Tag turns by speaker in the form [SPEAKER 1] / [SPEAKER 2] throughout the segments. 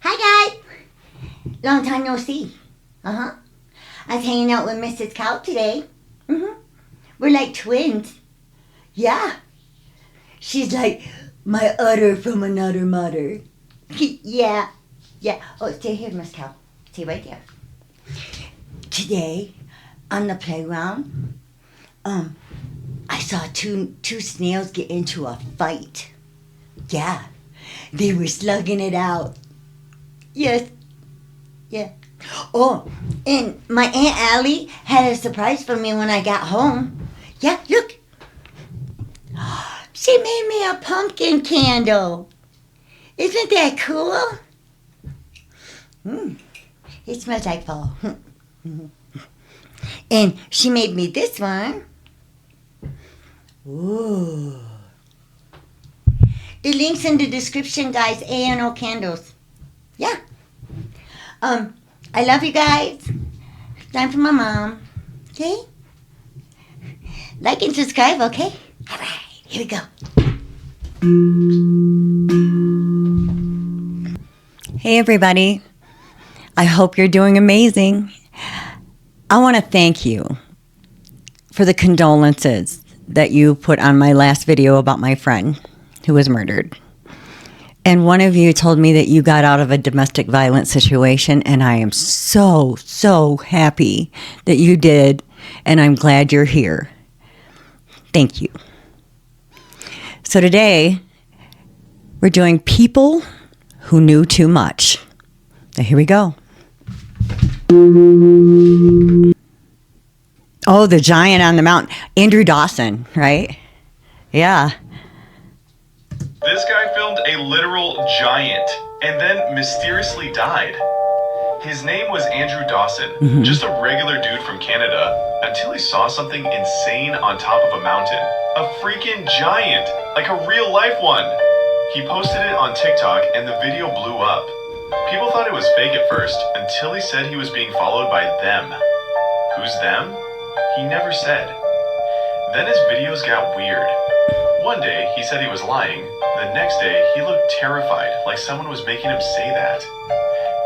[SPEAKER 1] Hi, guys. Long time no see. Uh-huh. I was hanging out with Mrs. Cow today. We're like twins. Yeah. She's like my udder from another mother. Yeah. Yeah. Oh, stay here, Miss Cow. Stay right there. Today, on the playground, I saw two snails get into a fight. Yeah. They were slugging it out. Yes. Yeah. Oh, and my Aunt Allie had a surprise for me when I got home. Yeah, look. She made me a pumpkin candle. Isn't that cool? It smells like fall. And she made me this one. Ooh. The link's in the description, guys. ANO candles. Yeah. I love you guys. Time for my mom. Okay? Like and subscribe, okay? Alright, here we go.
[SPEAKER 2] Hey everybody. I hope you're doing amazing. I want to thank you for the condolences that you put on my last video about my friend who was murdered. And one of you told me that you got out of a domestic violence situation, and I am so, so happy that you did, and I'm glad you're here. Thank you. So today, we're doing people who knew too much. Now here we go. Oh, the giant on the mountain. Andrew Dawson, right? Yeah.
[SPEAKER 3] This guy filmed a literal giant and then mysteriously died. His name was Andrew Dawson, just a regular dude from Canada, until he saw something insane on top of a mountain. A freaking giant, like a real life one. He posted it on TikTok and the video blew up. People thought it was fake at first until he said he was being followed by them. Who's them? He never said. Then his videos got weird. One day, he said he was lying. The next day, he looked terrified, like someone was making him say that.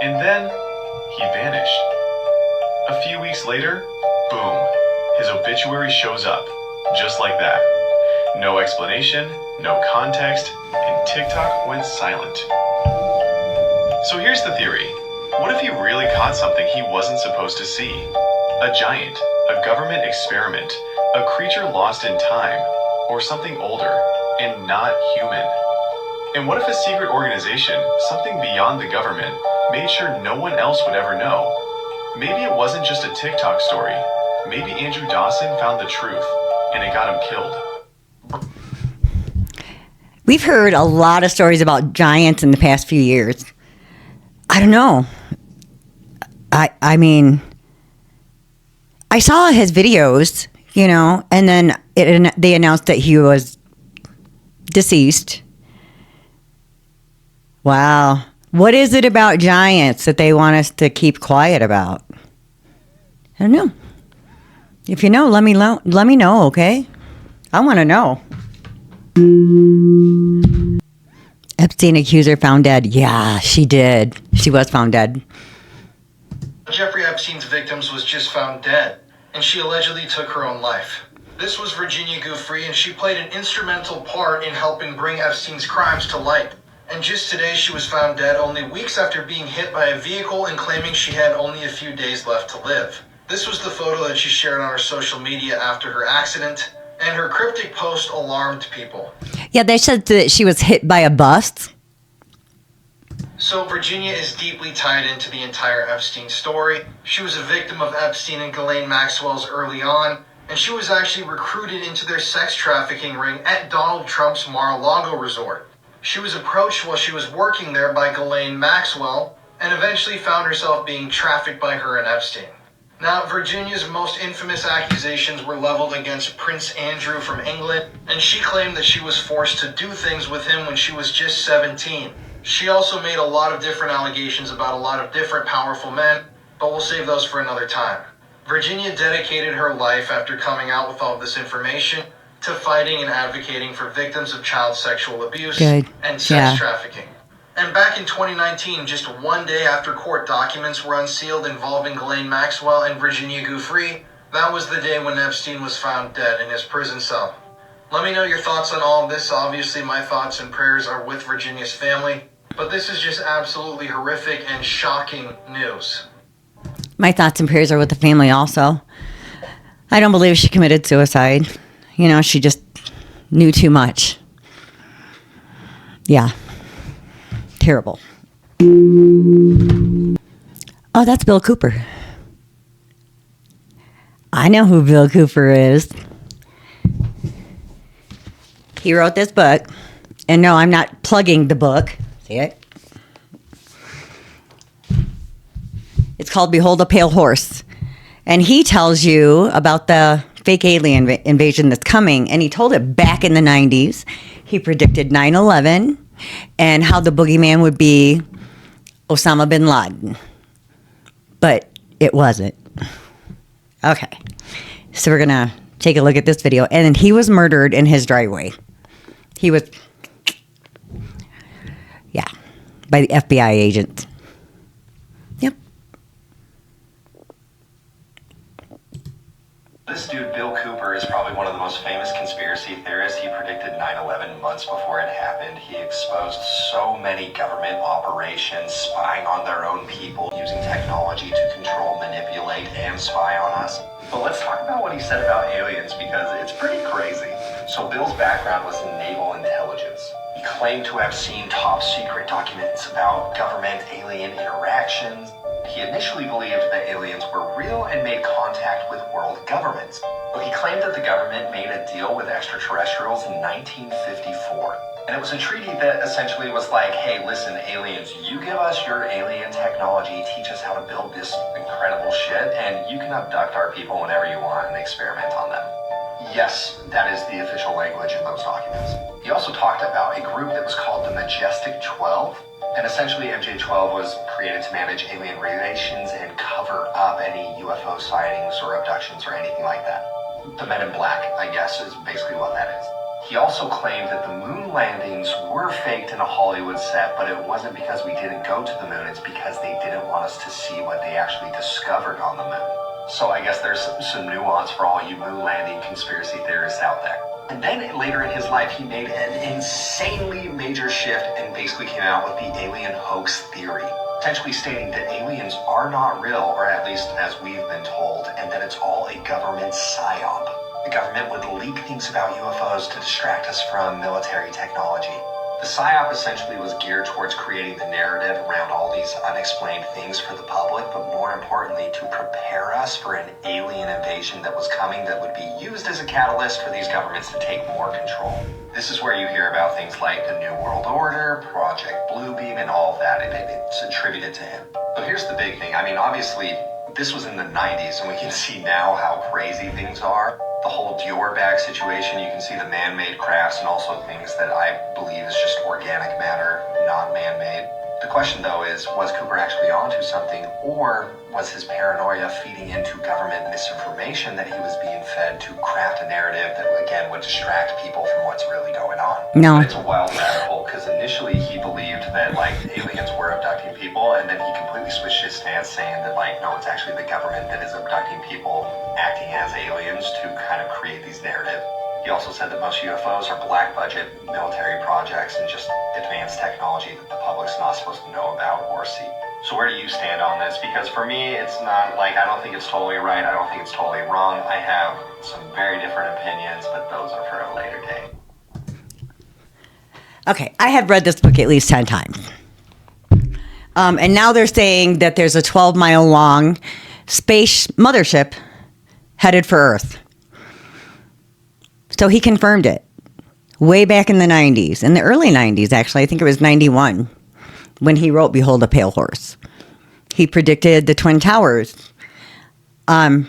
[SPEAKER 3] And then, he vanished. A few weeks later, boom, his obituary shows up, just like that. No explanation, no context, and TikTok went silent. So here's the theory. What if he really caught something he wasn't supposed to see? A giant, a government experiment, a creature lost in time, or something older and not human? And what if a secret organization, something beyond the government, made sure no one else would ever know? Maybe it wasn't just a TikTok story. Maybe Andrew Dawson found the truth, and it got him killed.
[SPEAKER 2] We've heard a lot of stories about giants in the past few years. I don't know. I mean, I saw his videos, you know, and then they announced that he was deceased. Wow. What is it about giants that they want us to keep quiet about? I don't know. If you know, let me know, okay? I want to know. Epstein accuser found dead. Yeah, she did. She was found dead.
[SPEAKER 4] Jeffrey Epstein's victims was just found dead, and she allegedly took her own life. This was Virginia Giuffre, and she played an instrumental part in helping bring Epstein's crimes to light. And just today, she was found dead only weeks after being hit by a vehicle and claiming she had only a few days left to live. This was the photo that she shared on her social media after her accident, and her cryptic post alarmed people.
[SPEAKER 2] Yeah, they said that she was hit by a bus.
[SPEAKER 4] So Virginia is deeply tied into the entire Epstein story. She was a victim of Epstein and Ghislaine Maxwell's early on, and she was actually recruited into their sex trafficking ring at Donald Trump's Mar-a-Lago resort. She was approached while she was working there by Ghislaine Maxwell, and eventually found herself being trafficked by her and Epstein. Now, Virginia's most infamous accusations were leveled against Prince Andrew from England, and she claimed that she was forced to do things with him when she was just 17. She also made a lot of different allegations about a lot of different powerful men, but we'll save those for another time. Virginia dedicated her life after coming out with all of this information to fighting and advocating for victims of child sexual abuse and sex trafficking. And back in 2019, just one day after court documents were unsealed involving Ghislaine Maxwell and Virginia Giuffre, that was the day when Epstein was found dead in his prison cell. Let me know your thoughts on all of this. Obviously, my thoughts and prayers are with Virginia's family, but this is just absolutely horrific and shocking news.
[SPEAKER 2] My thoughts and prayers are with the family also. I don't believe she committed suicide. You know, she just knew too much. Yeah. Terrible. Oh, that's Bill Cooper. I know who Bill Cooper is. He wrote this book. And no, I'm not plugging the book. See it? It's called Behold a Pale Horse. And he tells you about the fake alien invasion that's coming. And he told it back in the 90s. He predicted 9/11 and how the boogeyman would be Osama bin Laden. But it wasn't. Okay. So we're going to take a look at this video. And he was murdered in his driveway. He was, yeah, by the FBI agent. Yep.
[SPEAKER 5] This dude, Bill Cooper, is probably one of the most famous conspiracy theorists. He predicted 9/11 months before it happened. He exposed so many government operations spying on their own people, using technology to control, manipulate, and spy on us. But let's talk about what he said about aliens, because it's pretty crazy. So Bill's background was in naval intelligence. He claimed to have seen top secret documents about government alien interactions. He initially believed that aliens were real and made contact with world governments. But he claimed that the government made a deal with extraterrestrials in 1954. And it was a treaty that essentially was like, hey, listen, aliens, you give us your alien technology, teach us how to build this incredible shit, and you can abduct our people whenever you want and experiment on them. Yes, that is the official language in those documents. He also talked about a group that was called the Majestic 12. And essentially, MJ-12 was created to manage alien relations and cover up any UFO sightings or abductions or anything like that. The Men in Black, I guess, is basically what that is. He also claimed that the moon landings were faked in a Hollywood set, but it wasn't because we didn't go to the moon, it's because they didn't want us to see what they actually discovered on the moon. So I guess there's some nuance for all you moon landing conspiracy theorists out there. And then later in his life, he made an insanely major shift and basically came out with the alien hoax theory, essentially stating that aliens are not real, or at least as we've been told, and that it's all a government psyop. The government would leak things about UFOs to distract us from military technology. The psyop essentially was geared towards creating the narrative around all these unexplained things for the public, but more importantly, to prepare us for an alien invasion that was coming that would be used as a catalyst for these governments to take more control. This is where you hear about things like the New World Order, Project Bluebeam, and all of that, and it's attributed to him. But here's the big thing. I mean, obviously, this was in the 90s, and we can see now how crazy things are. The whole Dior bag situation, you can see the man-made crafts and also things that I believe is just organic matter, not man-made. The question, though, is, was Cooper actually onto something, or was his paranoia feeding into government misinformation that he was being fed to craft a narrative that, again, would distract people from what's really going on?
[SPEAKER 2] No.
[SPEAKER 5] But it's a wild rabbit hole, because initially he believed that, like, aliens were abducting people, and then he completely switched his stance, saying that, like, no, it's actually the government that is abducting people, acting as aliens to kind of create these narratives. He also said that most UFOs are black budget military projects and just advanced technology that the public's not supposed to know about or see. So where do you stand on this? Because for me, it's not like, I don't think it's totally right. I don't think it's totally wrong. I have some very different opinions, but those are for a later day.
[SPEAKER 2] Okay, I have read this book at least 10 times. And now they're saying that there's a 12-mile long space mothership headed for Earth. So he confirmed it way back in the 90s, in the early 90s, actually. I think it was 91 when he wrote Behold a Pale Horse. He predicted the Twin Towers. When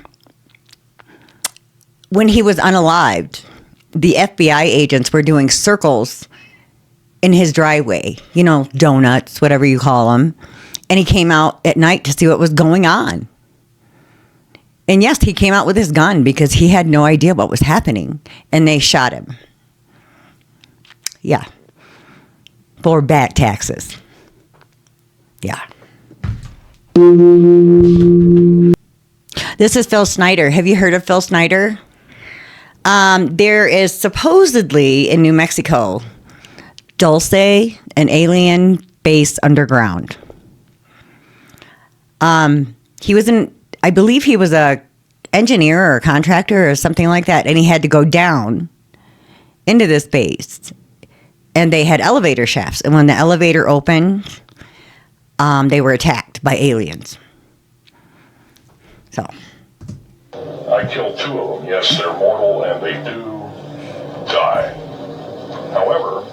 [SPEAKER 2] he was unalived, the FBI agents were doing circles in his driveway, you know, donuts, whatever you call them. And he came out at night to see what was going on. And yes, he came out with his gun because he had no idea what was happening. And they shot him. Yeah. For back taxes. Yeah. This is Phil Snyder. Have you heard of Phil Snyder? There is supposedly in New Mexico, Dulce, an alien base underground. I believe he was a engineer or a contractor or something like that, and he had to go down into this base, and they had elevator shafts, and when the elevator opened, they were attacked by aliens. So
[SPEAKER 6] I killed 2 of them. Yes, they're mortal and they do die. However,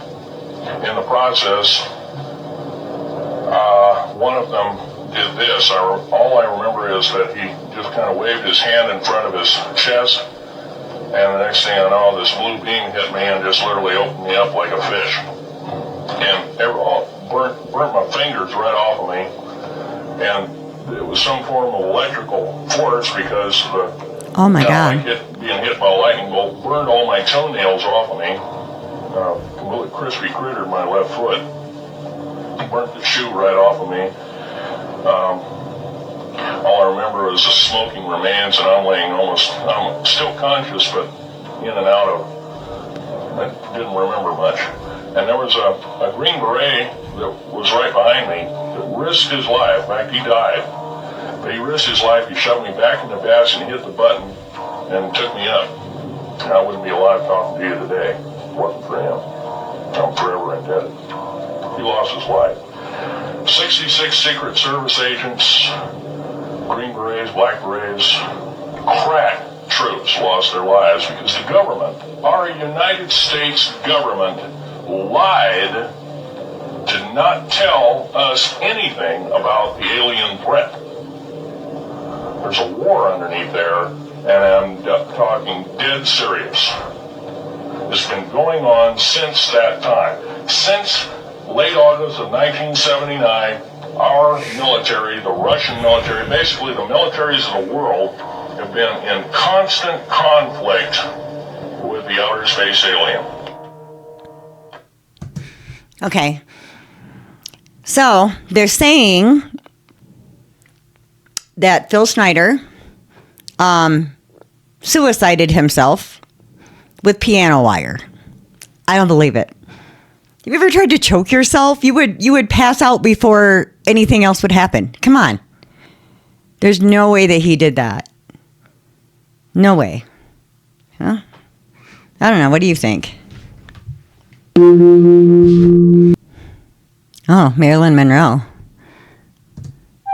[SPEAKER 6] in the process, one of them did this. All I remember is that he just kind of waved his hand in front of his chest, and the next thing I know, this blue beam hit me and just literally opened me up like a fish. And burnt my fingers right off of me. And it was some form of electrical force because the
[SPEAKER 2] oh my God.
[SPEAKER 6] Being hit by a lightning bolt burned all my toenails off of me. Completely crispy crittered my left foot. Burnt the shoe right off of me. All I remember is the smoking remains, and I'm still conscious, but in and out of, I didn't remember much. And there was a Green Beret that was right behind me that risked his life. In fact, he died. But he risked his life. He shoved me back in the bass and hit the button and took me up. And I wouldn't be alive talking to you today if it wasn't for him. I'm forever indebted. He lost his life. 66 Secret Service agents, Green Berets, Black Berets, crack troops lost their lives because the government, our United States government, lied to not tell us anything about the alien threat. There's a war underneath there, and I'm talking dead serious. It's been going on since that time. Since late August of 1979, our military, the Russian military, basically the militaries of the world, have been in constant conflict with the outer space alien.
[SPEAKER 2] Okay. So they're saying that Phil Snyder suicided himself with piano wire. I don't believe it. Have you ever tried to choke yourself? You would pass out before anything else would happen. Come on. There's no way that he did that. No way. Huh? I don't know. What do you think? Oh, Marilyn Monroe.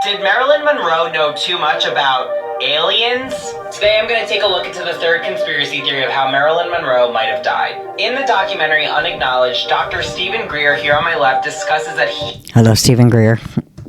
[SPEAKER 7] Did Marilyn Monroe know too much about aliens? Today I'm going to take a look into the third conspiracy theory of how Marilyn Monroe might have died. In the documentary Unacknowledged, Dr. Stephen Greer, here on my left, discusses that he
[SPEAKER 2] Hello, Stephen Greer.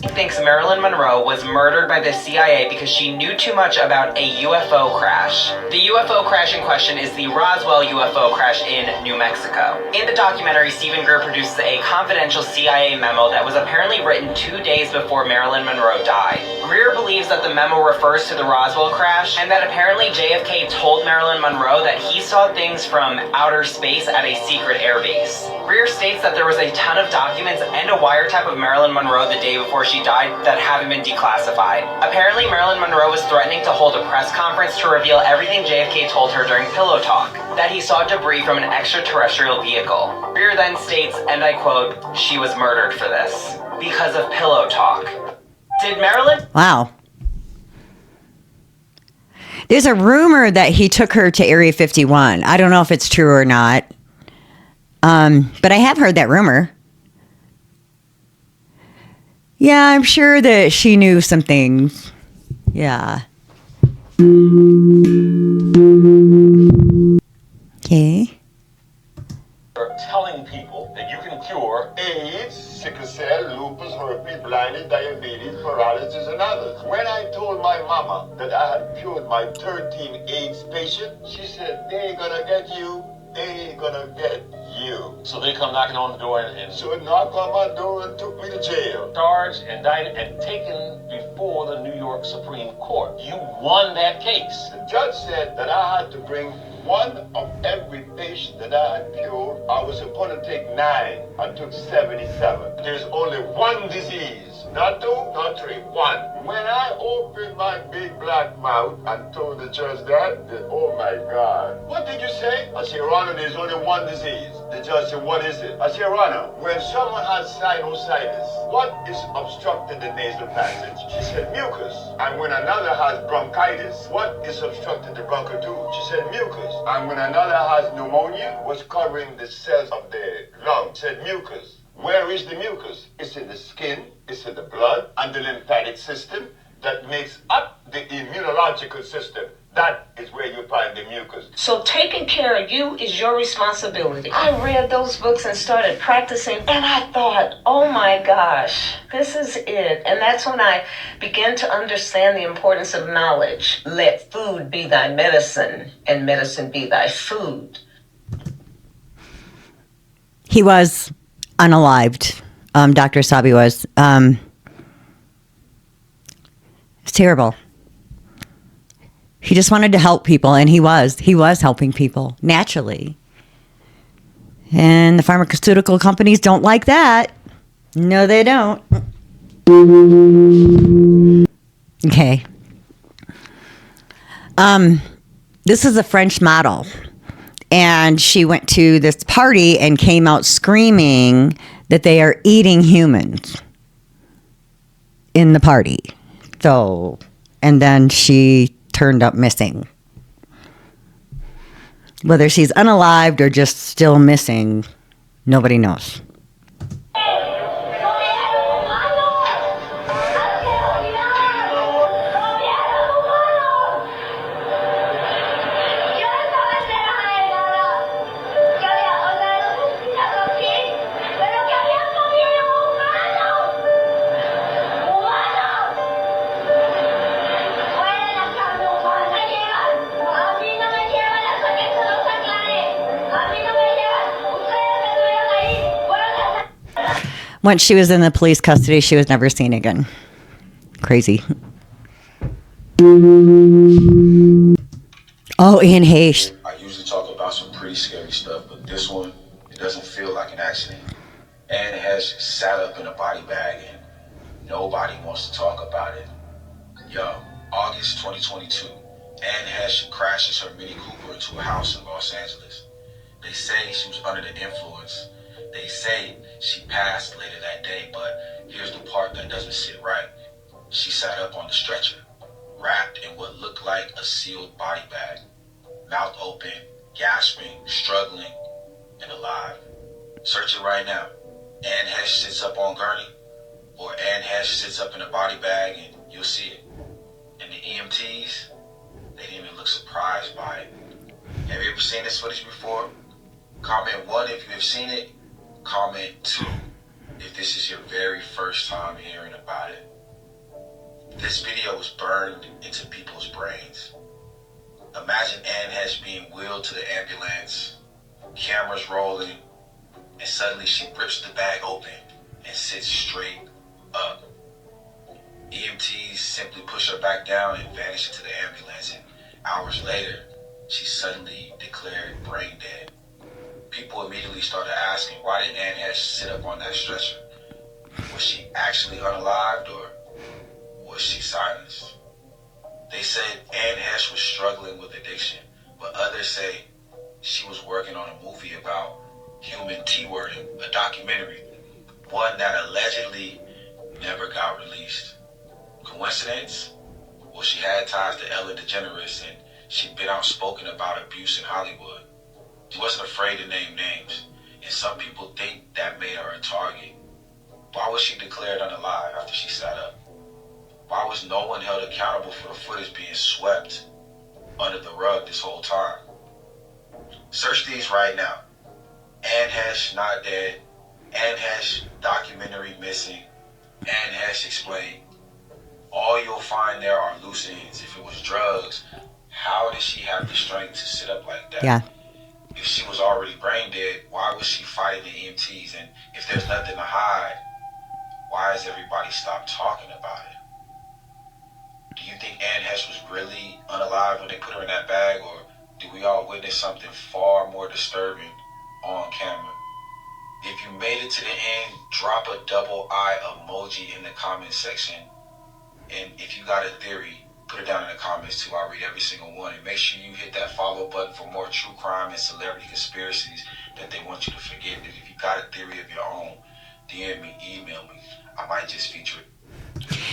[SPEAKER 7] thinks Marilyn Monroe was murdered by the CIA because she knew too much about a UFO crash. The UFO crash in question is the Roswell UFO crash in New Mexico. In the documentary, Stephen Greer produces a confidential CIA memo that was apparently written 2 days before Marilyn Monroe died. Greer believes that the memo refers to the Roswell crash and that apparently JFK told Marilyn Monroe that he saw things from outer space at a secret airbase. Greer states that there was a ton of documents and a wiretap of Marilyn Monroe the day before she died that haven't been declassified. Apparently, Marilyn Monroe was threatening to hold a press conference to reveal everything JFK told her during Pillow Talk, that he saw debris from an extraterrestrial vehicle. Greer then states, and I quote, "She was murdered for this, because of Pillow Talk." Did Marilyn...
[SPEAKER 2] Wow. There's a rumor that he took her to Area 51. I don't know if it's true or not. But I have heard that rumor. Yeah, I'm sure that she knew some things. Yeah. Okay.
[SPEAKER 8] Telling people that you can cure AIDS, sickle cell, lupus, herpes, blindness, diabetes, paralysis, and others. When I told my mama that I had cured my 13 AIDS patients, she said, "They ain't gonna get you, they ain't gonna get you."
[SPEAKER 9] So they come knocking on the door and
[SPEAKER 8] So it knocked on my door and took me to jail.
[SPEAKER 9] charged, indicted, and taken before the New York Supreme Court. You won that case.
[SPEAKER 8] The judge said that I had to bring one of every patient that I had cured. I was supposed to take 9. I took 77. There's only one disease Not two, not three, one. When I opened my big black mouth and told the judge that, oh my God. What did you say? I said, Your Honor, there's only one disease. The judge said, what is it? I said, Your Honor, when someone has sinusitis, what is obstructing the nasal passage? She said, mucus. And when another has bronchitis, what is obstructing the bronchial tube? She said, mucus. And when another has pneumonia, what's covering the cells of the lung? She said, mucus. Where is the mucus? It's in the skin, it's in the blood, and the lymphatic system that makes up the immunological system. That is where you find the mucus.
[SPEAKER 10] So taking care of you is your responsibility. I read those books and started practicing, and I thought, oh my gosh, this is it. And that's when I began to understand the importance of knowledge. Let food be thy medicine, and medicine be thy food.
[SPEAKER 2] He was unalived. Dr. Sabi was. It's terrible. He just wanted to help people, and he was helping people naturally. And the pharmaceutical companies don't like that. No, they don't. Okay. This is a French model, and she went to this party and came out screaming that they are eating humans in the party. So, and then she turned up missing. Whether she's unalived or just still missing, nobody knows. Once she was in the police custody, she was never seen again. Crazy. Oh, Ian Heche.
[SPEAKER 11] I usually talk about some pretty scary stuff, but this one, it doesn't feel like an accident. Anne Heche sat up in a body bag and nobody wants to talk about it. Yo, August 2022, Anne Heche crashes her Mini Cooper into a house in Los Angeles. They say she was under the influence. They say she passed later that day, but here's the part that doesn't sit right. She sat up on the stretcher, wrapped in what looked like a sealed body bag, mouth open, gasping, struggling, and alive. Search it right now. Anne Heche sits up on gurney, or Anne Heche sits up in a body bag, and you'll see it. And the EMTs, they didn't even look surprised by it. Have you ever seen this footage before? Comment 1 if you have seen it. Comment 2 if this is your very first time hearing about it. This video was burned into people's brains. Imagine Anne Heche being wheeled to the ambulance, cameras rolling, and suddenly she rips the bag open and sits straight up. EMTs simply push her back down and vanish into the ambulance, and hours later, she's suddenly declared brain dead. People immediately started asking, why did Anne Heche sit up on that stretcher? Was she actually unalived, or was she silenced? They said Anne Heche was struggling with addiction, but others say she was working on a movie about human T-wording, a documentary, one that allegedly never got released. Coincidence? Well, she had ties to Ellen DeGeneres, and she'd been outspoken about abuse in Hollywood. She wasn't afraid to name names, and some people think that made her a target. Why was she declared unalive after she sat up? Why was no one held accountable for the footage being swept under the rug this whole time? Search these right now. Anne Heche not dead. Anne Heche documentary missing. Anne Heche explained. All you'll find there are loose ends. If it was drugs, how did she have the strength to sit up like that?
[SPEAKER 2] Yeah.
[SPEAKER 11] If she was already brain dead, why was she fighting the EMTs? And if there's nothing to hide, why has everybody stopped talking about it? Do you think Anne Heche was really unalive when they put her in that bag, or do we all witness something far more disturbing on camera? If If you made it to the end, drop a double I emoji in the comment section. And if you got a theory, put it down in the comments too. I'll read every single one. And make sure you hit that follow button for more true crime and celebrity conspiracies that they want you to forget. And if you got a theory of your own, DM me, email me. I might just feature it.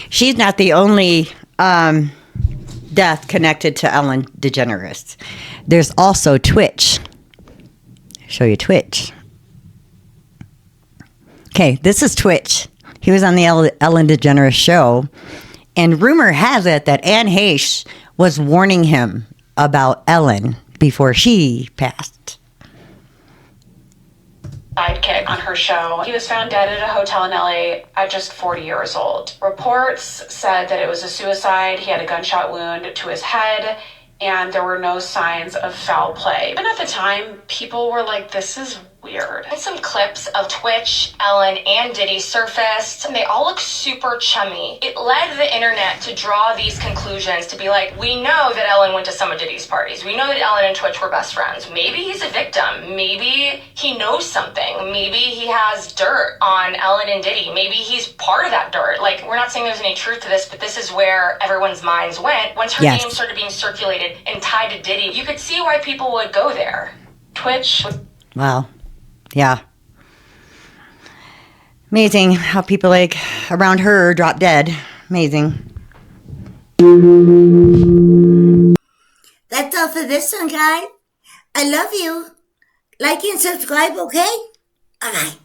[SPEAKER 2] She's not the only death connected to Ellen DeGeneres. There's also Twitch. Show you Twitch. Okay, this is Twitch. He was on the Ellen DeGeneres show, and rumor has it that Anne Heche was warning him about Ellen before she passed.
[SPEAKER 12] Sidekick on her show. He was found dead at a hotel in LA at just 40 years old. Reports said that it was a suicide. He had a gunshot wound to his head, and there were no signs of foul play. And at the time, people were like, this is weird.
[SPEAKER 13] And some clips of Twitch, Ellen, and Diddy surfaced, and they all look super chummy. It led the internet to draw these conclusions, to be like, we know that Ellen went to some of Diddy's parties. We know that Ellen and Twitch were best friends. Maybe he's a victim. Maybe he knows something. Maybe he has dirt on Ellen and Diddy. Maybe he's part of that dirt. Like, we're not saying there's any truth to this, but this is where everyone's minds went. Once her name started being circulated and tied to Diddy, you could see why people would go there. Twitch.
[SPEAKER 2] Wow. Yeah. Amazing how people like around her drop dead. Amazing.
[SPEAKER 1] That's all for this one, guys. I love you. Like and subscribe, okay? All right.